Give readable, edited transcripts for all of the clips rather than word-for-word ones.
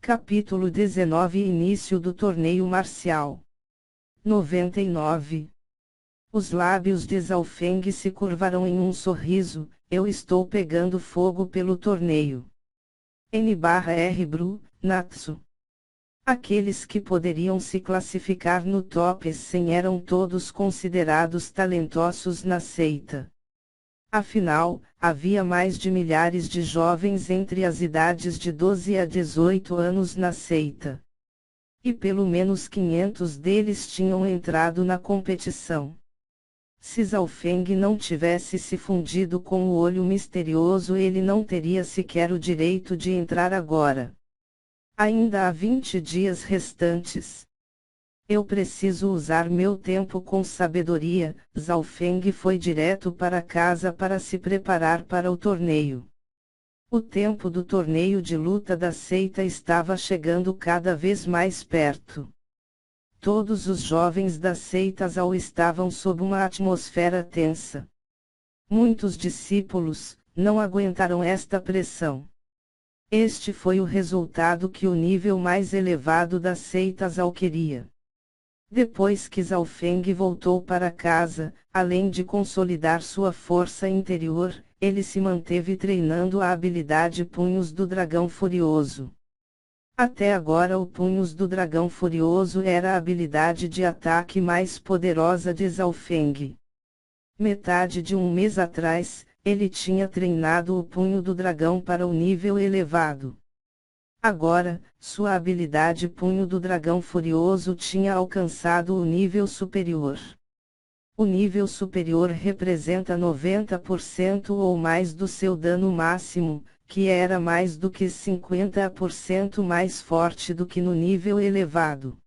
Capítulo 19 Início do torneio marcial. 99. Os lábios de Zhao Feng se curvaram em um sorriso. Eu estou pegando fogo pelo torneio. N/R Bru, Natsu. Aqueles que poderiam se classificar no top 100 eram todos considerados talentosos na seita. Afinal, havia mais de milhares de jovens entre as idades de 12 a 18 anos na seita. E pelo menos 500 deles tinham entrado na competição. Se Zhao Feng não tivesse se fundido com o olho misterioso, ele não teria sequer o direito de entrar agora. Ainda há 20 dias restantes. Eu preciso usar meu tempo com sabedoria. Zhao Feng foi direto para casa para se preparar para o torneio. O tempo do torneio de luta da seita estava chegando cada vez mais perto. Todos os jovens da seita Zhao estavam sob uma atmosfera tensa. Muitos discípulos não aguentaram esta pressão. Este foi o resultado que o nível mais elevado da seita Zhao queria. Depois que Zhao Feng voltou para casa, além de consolidar sua força interior, ele se manteve treinando a habilidade Punhos do Dragão Furioso. Até agora o Punhos do Dragão Furioso era a habilidade de ataque mais poderosa de Zhao Feng. Metade de um mês atrás, ele tinha treinado o Punho do Dragão para o nível elevado. Agora, sua habilidade Punho do Dragão Furioso tinha alcançado o nível superior. O nível superior representa 90% ou mais do seu dano máximo, que era mais do que 50% mais forte do que no nível elevado.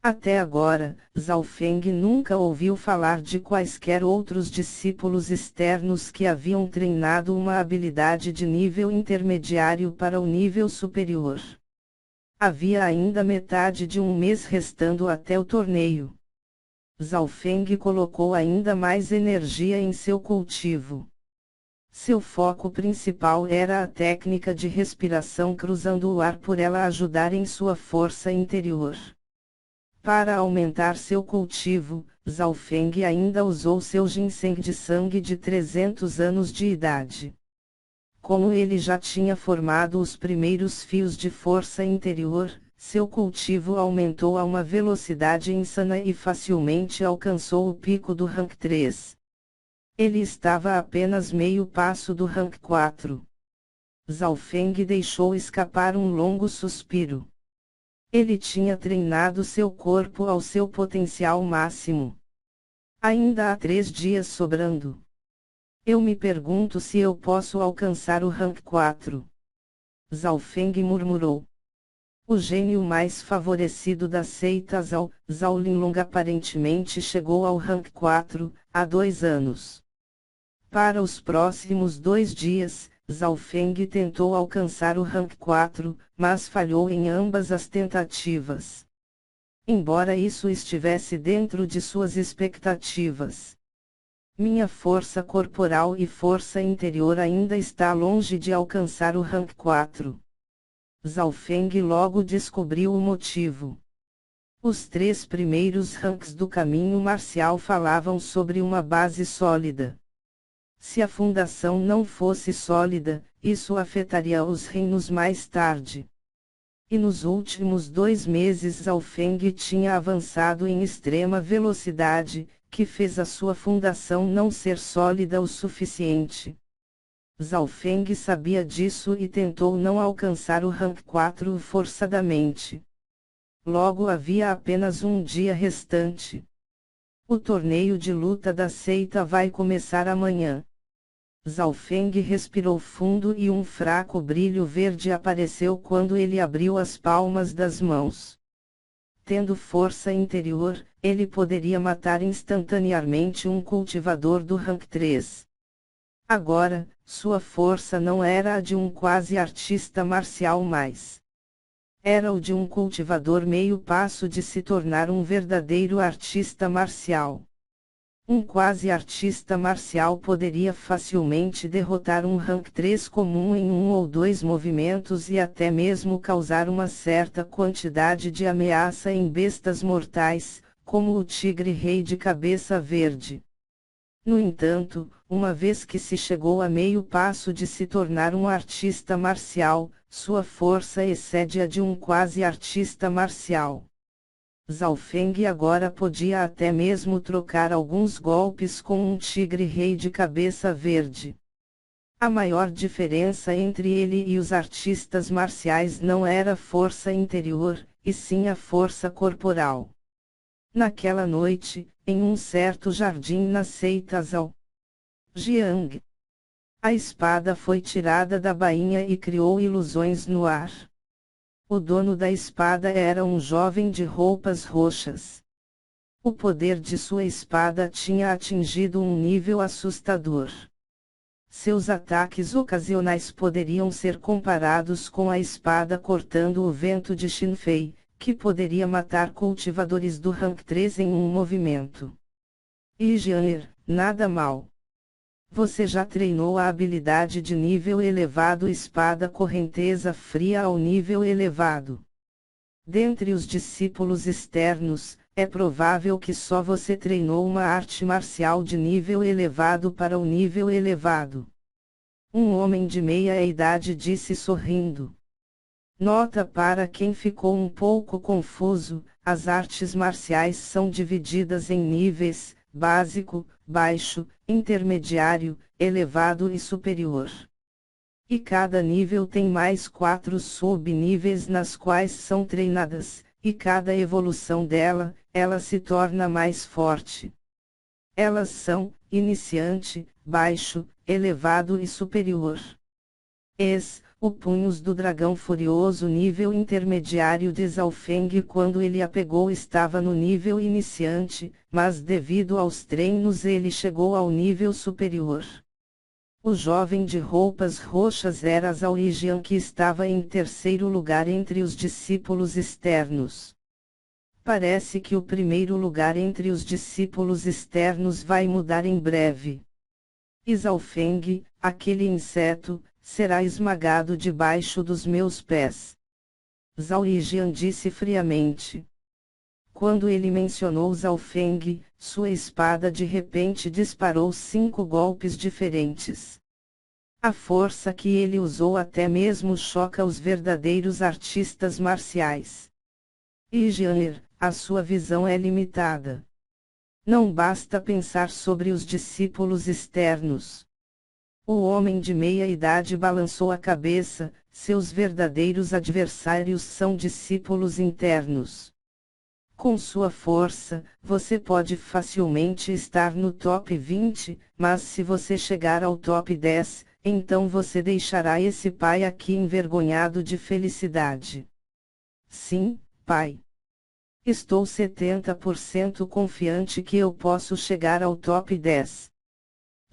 Até agora, Zhao Feng nunca ouviu falar de quaisquer outros discípulos externos que haviam treinado uma habilidade de nível intermediário para o nível superior. Havia ainda metade de um mês restando até o torneio. Zhao Feng colocou ainda mais energia em seu cultivo. Seu foco principal era a técnica de respiração cruzando o ar por ela ajudar em sua força interior. Para aumentar seu cultivo, Zhao Feng ainda usou seu ginseng de sangue de 300 anos de idade. Como ele já tinha formado os primeiros fios de força interior, seu cultivo aumentou a uma velocidade insana e facilmente alcançou o pico do Rank 3. Ele estava a apenas meio passo do Rank 4. Zhao Feng deixou escapar um longo suspiro. Ele tinha treinado seu corpo ao seu potencial máximo. Ainda há 3 dias sobrando. Eu me pergunto se eu posso alcançar o Rank 4. Zhao Feng murmurou. O gênio mais favorecido da seita Zhao, Zhao Linlong aparentemente chegou ao Rank 4, há 2 anos. Para os próximos 2 dias, Zhao Feng tentou alcançar o Rank 4, mas falhou em ambas as tentativas. Embora isso estivesse dentro de suas expectativas. Minha força corporal e força interior ainda está longe de alcançar o Rank 4. Zhao Feng logo descobriu o motivo. Os 3 primeiros ranks do caminho marcial falavam sobre uma base sólida. Se a fundação não fosse sólida, isso afetaria os reinos mais tarde. E nos últimos 2 meses Zhao Feng tinha avançado em extrema velocidade, que fez a sua fundação não ser sólida o suficiente. Zhao Feng sabia disso e tentou não alcançar o Rank 4 forçadamente. Logo havia apenas um dia restante. O torneio de luta da seita vai começar amanhã. Zhao Feng respirou fundo e um fraco brilho verde apareceu quando ele abriu as palmas das mãos. Tendo força interior, ele poderia matar instantaneamente um cultivador do Rank 3. Agora, sua força não era a de um quase artista marcial mais. Era o de um cultivador meio passo de se tornar um verdadeiro artista marcial. Um quase artista marcial poderia facilmente derrotar um rank 3 comum em um ou dois movimentos e até mesmo causar uma certa quantidade de ameaça em bestas mortais, como o tigre rei de cabeça verde. No entanto, uma vez que se chegou a meio passo de se tornar um artista marcial, sua força excede a de um quase artista marcial. Zhao Feng agora podia até mesmo trocar alguns golpes com um tigre rei de cabeça verde. A maior diferença entre ele e os artistas marciais não era força interior, e sim a força corporal. Naquela noite, em um certo jardim na seita Zhao Jiang, a espada foi tirada da bainha e criou ilusões no ar. O dono da espada era um jovem de roupas roxas. O poder de sua espada tinha atingido um nível assustador. Seus ataques ocasionais poderiam ser comparados com a espada cortando o vento de Xinfei, que poderia matar cultivadores do rank 3 em um movimento. Igener, nada mal. Você já treinou a habilidade de nível elevado espada correnteza fria ao nível elevado. Dentre os discípulos externos, é provável que só você treinou uma arte marcial de nível elevado para o nível elevado. Um homem de meia idade disse sorrindo. Nota para quem ficou um pouco confuso, as artes marciais são divididas em níveis, básico, baixo, intermediário, elevado e superior. E cada nível tem mais 4 subníveis nas quais são treinadas, e cada evolução dela, ela se torna mais forte. Elas são, iniciante, baixo, elevado e superior. O punhos do dragão furioso nível intermediário de Zhao Feng quando ele a pegou estava no nível iniciante, mas devido aos treinos ele chegou ao nível superior. O jovem de roupas roxas era Zhao Yijian que estava em terceiro lugar entre os discípulos externos. Parece que o primeiro lugar entre os discípulos externos vai mudar em breve. E Zhao Feng, aquele inseto, será esmagado debaixo dos meus pés. Zhao Yijian disse friamente. Quando ele mencionou Zhao Feng, sua espada de repente disparou 5 golpes diferentes. A força que ele usou até mesmo choca os verdadeiros artistas marciais. Yijian, a sua visão é limitada. Não basta pensar sobre os discípulos externos. O homem de meia idade balançou a cabeça, seus verdadeiros adversários são discípulos internos. Com sua força, você pode facilmente estar no top 20, mas se você chegar ao top 10, então você deixará esse pai aqui envergonhado de felicidade. Sim, pai. Estou 70% confiante que eu posso chegar ao top 10.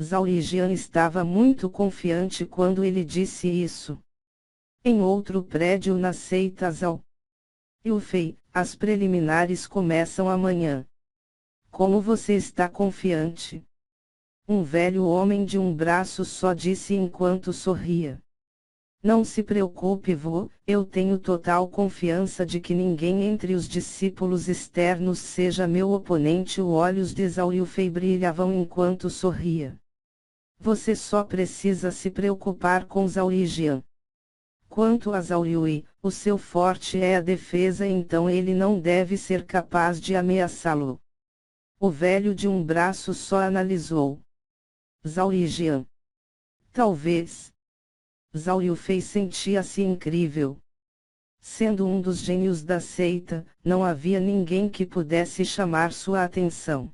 Zhao Yijian estava muito confiante quando ele disse isso. Em outro prédio na seita Zhao Yufei, as preliminares começam amanhã. Como você está confiante? Um velho homem de um braço só disse enquanto sorria. Não se preocupe, vô, eu tenho total confiança de que ninguém entre os discípulos externos seja meu oponente. Os olhos de Zhao Yufei brilhavam enquanto sorria. Você só precisa se preocupar com Zhao Yijian. Quanto a Zhao Yui, o seu forte é a defesa, então ele não deve ser capaz de ameaçá-lo. O velho de um braço só analisou. Zhao Yijian. Talvez. Zhao Yufei sentia-se incrível. Sendo um dos gênios da seita, não havia ninguém que pudesse chamar sua atenção.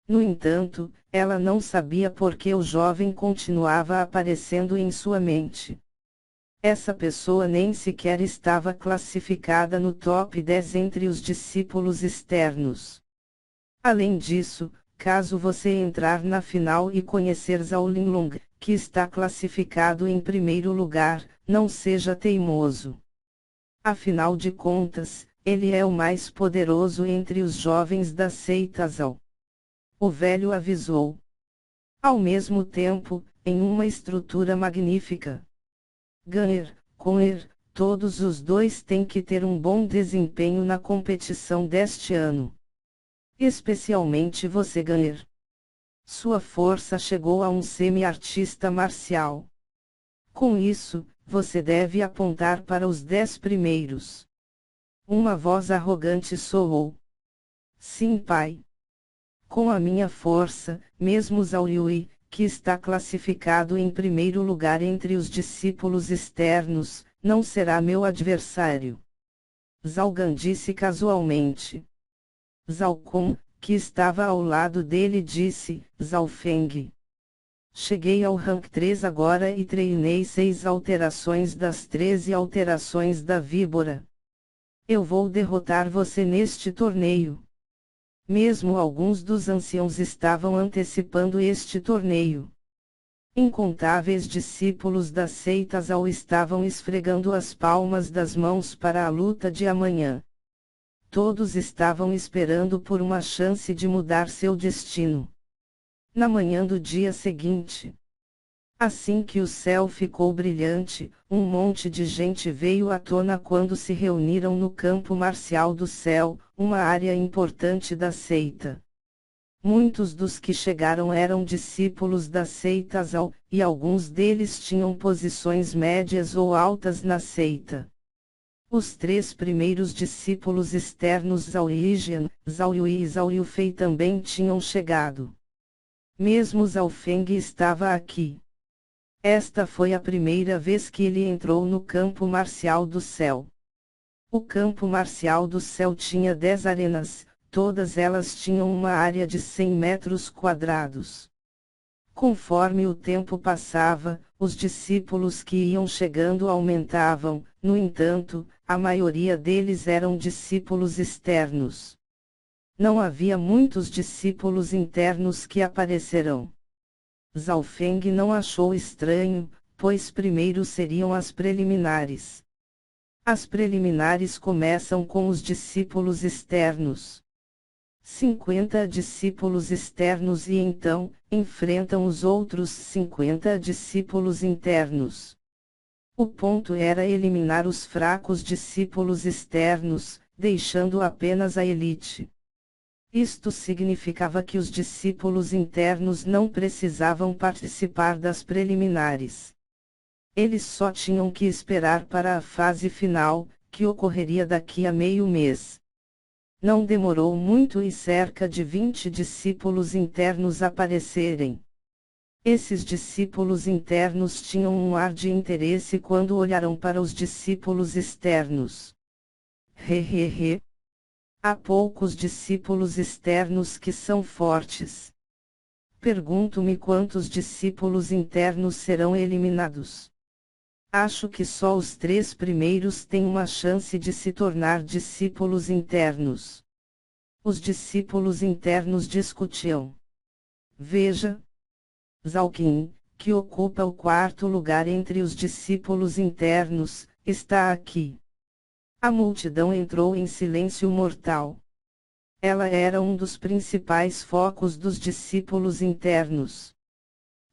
No entanto, ela não sabia por que o jovem continuava aparecendo em sua mente. Essa pessoa nem sequer estava classificada no top 10 entre os discípulos externos. Além disso, caso você entrar na final e conhecer Zhao Linlong, que está classificado em primeiro lugar, não seja teimoso. Afinal de contas, ele é o mais poderoso entre os jovens da seita Zhao o velho avisou. Ao mesmo tempo, em uma estrutura magnífica. Ganhar, Conner, todos os dois têm que ter um bom desempenho na competição deste ano. Especialmente você, Ganhar. Sua força chegou a um semi-artista marcial. Com isso, você deve apontar para os 10 primeiros. Uma voz arrogante soou. Sim, pai. Com a minha força, mesmo Zhao Yui, que está classificado em primeiro lugar entre os discípulos externos, não será meu adversário. Zhao Gan disse casualmente. Zhao Kun, que estava ao lado dele, disse: Zhao Feng. Cheguei ao rank 3 agora e treinei 6 alterações das 13 alterações da víbora. Eu vou derrotar você neste torneio. Mesmo alguns dos anciãos estavam antecipando este torneio. Incontáveis discípulos da seita Zhao estavam esfregando as palmas das mãos para a luta de amanhã. Todos estavam esperando por uma chance de mudar seu destino. Na manhã do dia seguinte, assim que o céu ficou brilhante, um monte de gente veio à tona quando se reuniram no campo marcial do céu, uma área importante da seita. Muitos dos que chegaram eram discípulos da seita Zhao, e alguns deles tinham posições médias ou altas na seita. Os 3 primeiros discípulos externos Zhao Yijian, Zhao Yui e Zhao Yufei também tinham chegado. Mesmo Zhao Feng estava aqui. Esta foi a primeira vez que ele entrou no campo marcial do céu. O campo marcial do céu tinha 10 arenas, todas elas tinham uma área de 100 metros quadrados. Conforme o tempo passava, os discípulos que iam chegando aumentavam, no entanto, a maioria deles eram discípulos externos. Não havia muitos discípulos internos que aparecerão. Zhao Feng não achou estranho, pois primeiro seriam as preliminares. As preliminares começam com os discípulos externos. 50 discípulos externos e então, enfrentam os outros 50 discípulos internos. O ponto era eliminar os fracos discípulos externos, deixando apenas a elite. Isto significava que os discípulos internos não precisavam participar das preliminares. Eles só tinham que esperar para a fase final, que ocorreria daqui a meio mês. Não demorou muito e cerca de 20 discípulos internos aparecerem. Esses discípulos internos tinham um ar de interesse quando olharam para os discípulos externos. Hehehe. Há poucos discípulos externos que são fortes. Pergunto-me quantos discípulos internos serão eliminados. Acho que só os 3 primeiros têm uma chance de se tornar discípulos internos. Os discípulos internos discutiam. Veja. Zhao Qin, que ocupa o 4º lugar entre os discípulos internos, está aqui. A multidão entrou em silêncio mortal. Ela era um dos principais focos dos discípulos internos.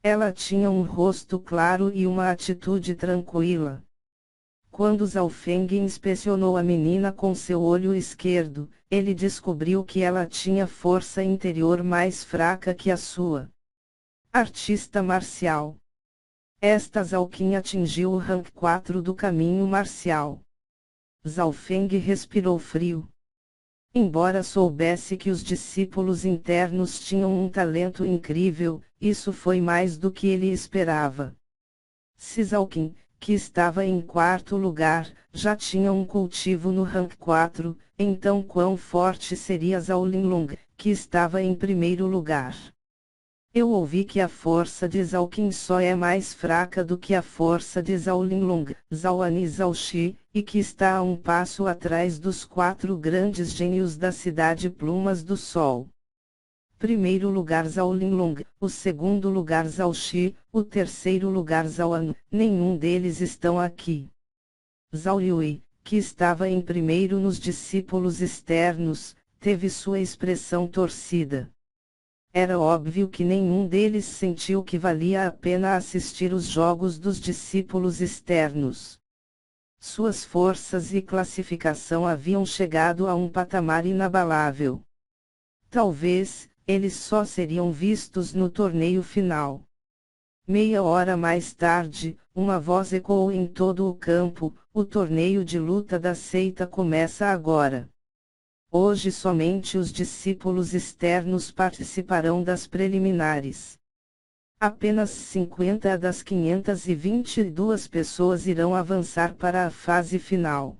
Ela tinha um rosto claro e uma atitude tranquila. Quando Zhao Feng inspecionou a menina com seu olho esquerdo, ele descobriu que ela tinha força interior mais fraca que a sua. Artista marcial. Esta Zhao Qin atingiu o rank 4 do caminho marcial. Zhao Feng respirou frio. Embora soubesse que os discípulos internos tinham um talento incrível, isso foi mais do que ele esperava. Se Zhao Qin, que estava em 4º lugar, já tinha um cultivo no rank 4, então quão forte seria Zhao Linlong, que estava em 1º lugar? Eu ouvi que a força de Zhao Qin só é mais fraca do que a força de Zhao Linlong, Zhao An e Zhao Shi, e que está a um passo atrás dos 4 grandes gênios da cidade Plumas do Sol. 1º lugar Zhao Linlong, o 2º lugar Zhao Shi, o 3º lugar Zhao An, nenhum deles estão aqui. Zhao Yui, que estava em primeiro nos discípulos externos, teve sua expressão torcida. Era óbvio que nenhum deles sentiu que valia a pena assistir os jogos dos discípulos externos. Suas forças e classificação haviam chegado a um patamar inabalável. Talvez, eles só seriam vistos no torneio final. Meia hora mais tarde, uma voz ecoou em todo o campo: o torneio de luta da seita começa agora. Hoje somente os discípulos externos participarão das preliminares. Apenas 50 das 522 pessoas irão avançar para a fase final.